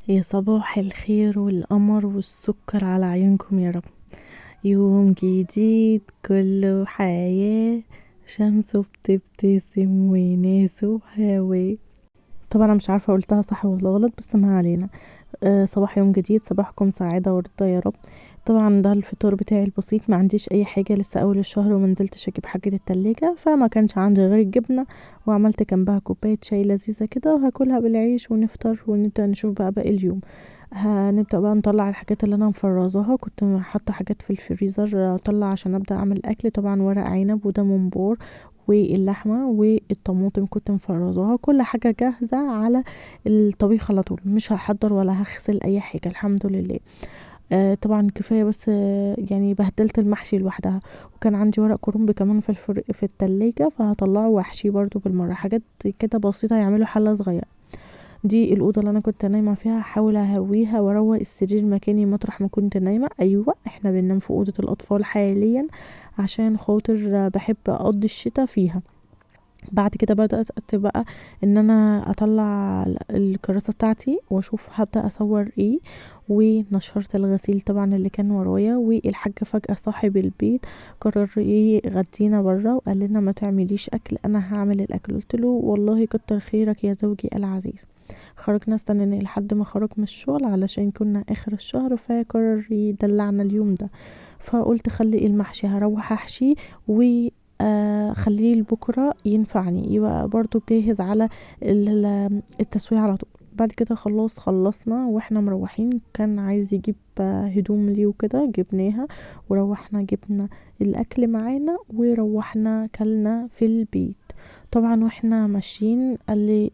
يا صباح الخير والقمر والسكر على عيونكم يا رب. يوم جديد كله حياة، شمسه بتبتسم وناسه هوا. طبعا انا مش عارفة قلتها صح ولا غلط، بس ما علينا. صباح يوم جديد، صباحكم سعادة ورضا يا رب. طبعا ده الفطور بتاعي البسيط، ما عنديش اي حاجة، لسه اول الشهر وما نزلتش اجيب حاجة التلاجة، فما كانش عندي غير الجبنة، وعملت جنبها كوباية شاي لذيذة كده وهاكلها بالعيش ونفطر ونبدأ نشوف بقى باقي اليوم. هنبدأ بقى نطلع الحاجات اللي انا مفرزاها، كنت حاطة حاجات في الفريزر اطلع عشان ابدأ اعمل اكل. طبعا ورق عنب وده ممبار واللحمة والطماطم كنت مفرزاها، كل حاجة جاهزة على الطبيخ على طول، مش هحضر ولا هغسل اي حاجة الحمد لله. طبعا كفاية، بس يعني بهدلت المحشي لوحدها، وكان عندي ورق كرنب كمان في التلاجة، فهطلعه واحشيه برضو بالمرة، حاجات كده بسيطة يعملوا حلة صغيرة. دي الأوضة اللي أنا كنت نايمة فيها، هحاول أهويها وأروق السرير مكاني مطرح ما كنت نايمة. أيوة احنا بننام في أوضة الأطفال حاليا، عشان خاطر بحب أقضي الشتا فيها. بعد كده بدأت بقى ان انا اطلع الكراسة بتاعتي واشوف هبدأ اصور ايه، ونشرت الغسيل طبعا اللي كان ورايا. والحاج فجأة صاحب البيت قرر ايه يغدينا برا، وقال لنا ما تعمليش اكل، انا هعمل الاكل. قلت له والله كتر خيرك يا زوجي العزيز. خرجنا، استنينا لحد ما خرج من الشغل علشان كنا اخر الشهر، فقرر يدلعنا اليوم ده. فقلت خلي المحشي هروح احشيه، و خليه لبكرة ينفعني، يبقى برضو جاهز على التسوية على طول. بعد كده خلصنا واحنا مروحين، كان عايز يجيب هدوم لي وكده، جبناها وروحنا جبنا الاكل معانا وروحنا كلنا في البيت. طبعا واحنا ماشيين قال لي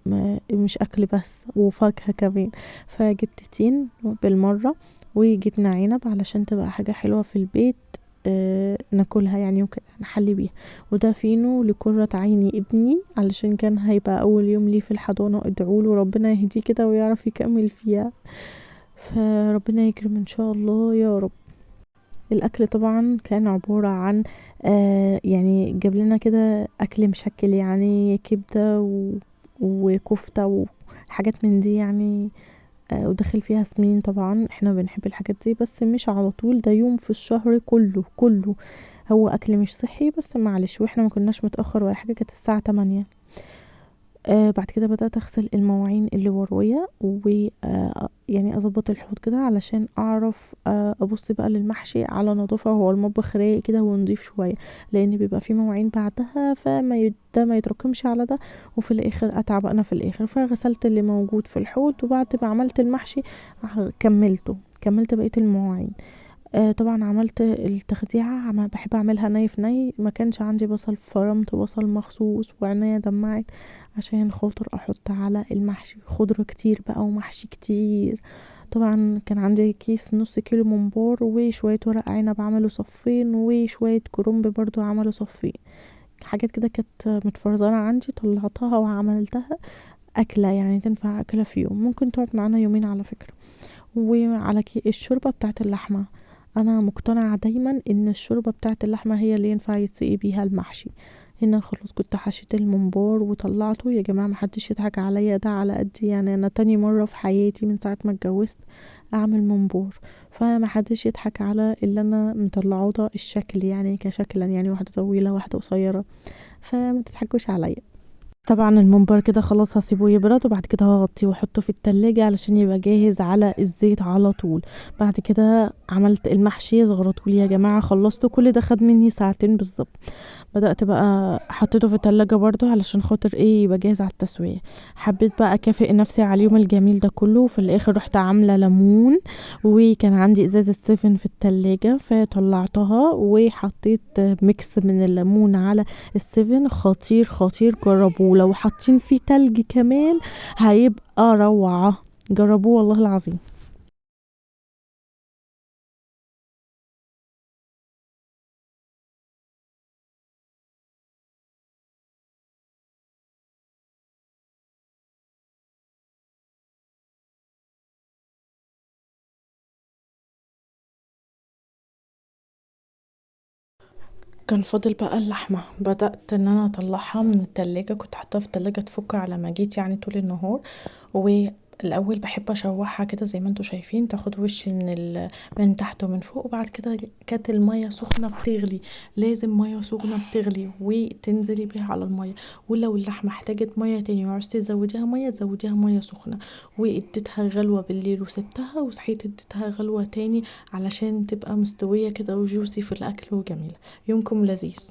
مش اكل بس وفاكهة كمان، فجبت تين بالمرة وجبنا عنب علشان تبقى حاجة حلوة في البيت، ناكلها يعني وكده نحلي بيها. وده فينو لقرة عيني ابني، علشان كان هيبقى اول يوم ليه في الحضانة، ادعوله ربنا يهديه كده ويعرف يكمل فيها، فربنا يكرم ان شاء الله يا رب. الاكل طبعا كان عبارة عن يعني جاب لنا كده اكل مشكل، يعني كبدة وكفتة وحاجات من دي يعني. وداخل فيها سمين، طبعا احنا بنحب الحاجات دي بس مش على طول، ده يوم في الشهر كله. هو اكل مش صحي بس معلش، واحنا ما كناش متأخر ولا حاجة، كانت الساعة 8. بعد كده بدأت اغسل المواعين اللي ورايا، و يعني اظبط الحوض كده علشان اعرف ابص بقى للمحشي على نظافة، وهو المطبخ رايق كده ونضيف شوية، لان بيبقى فيه مواعين بعدها، ده ما يتراكمش على ده، وفي الاخر اتعب انا في الاخر. فغسلت اللي موجود في الحوض، وبعد ما عملت المحشي كملت بقية المواعين. طبعا عملت التخديعة، بحب اعملها ني في ني، ما كانش عندي بصل، فرمت بصل مخصوص وعناية دمعت عشان خاطر احط على المحشي خضرة كتير بقى ومحشي كتير. طبعا كان عندي كيس نص كيلو ممبار وشوية ورق عنب عملوا صفين، وشوية كرنب برضو عملوا صفين. حاجات كده كانت متفرزانة عندي، طلعتها وعملتها أكلة، يعني تنفع أكلة في يوم، ممكن تقعد معانا يومين على فكرة. وعلى الشوربة بتاعت اللحمة، انا مقتنعة دايما ان الشوربة بتاعت اللحمة هي اللي ينفع يتسقي بيها المحشي. هنا خلاص كنت حشيت الممبار وطلعته، يا جماعة محدش يضحك عليا، ده على قد يعني، انا تاني مرة في حياتي من ساعة ما اتجوزت اعمل ممبار، فمحدش يضحك على اللي انا مطلعه ده الشكل، يعني كشكلا يعني واحدة طويلة واحدة قصيرة، فما تضحكوش عليا. طبعا الممبار كده خلاص هسيبه يبرد، وبعد كده هغطيه واحطه في التلاجة علشان يبقى جاهز على الزيت على طول. بعد كده عملت المحشي زغرتولي يا جماعة، خلصته، كل ده خد مني ساعتين بالظبط. بدأت بقى حطيته في التلاجة برضو علشان خاطر ايه يبقى جاهز على التسوية. حبيت بقى اكافئ نفسي على اليوم الجميل ده كله، وفي الاخر رحت عاملة ليمون، وكان عندي ازازة سيفن في التلاجة فطلعتها وحطيت ميكس من الليمون على السيفن، خطير خطير، جربوه لو حاطين فيه تلج كمان هيبقى روعة، جربوه والله العظيم. كان فاضل بقى اللحمة، بدأت ان انا اطلعها من التلاجة، كنت حطاها في التلاجة تفك على ما جيت يعني طول النهار، الاول بحب اشوحها كده زي ما انتوا شايفين، تاخد وش من تحت ومن فوق، وبعد كده كانت الميه سخنه بتغلي، لازم ميه سخنه بتغلي وتنزلي بيها على الميه، ولو اللحمه احتاجت ميه تاني وعوزتي تزوديها ميه تزوديها ميه سخنه، واديتها غلوه بالليل وسبتها وصحيت اديتها غلوه تاني علشان تبقى مستويه كده وجوسي في الاكل وجميله. يومكم لذيذ.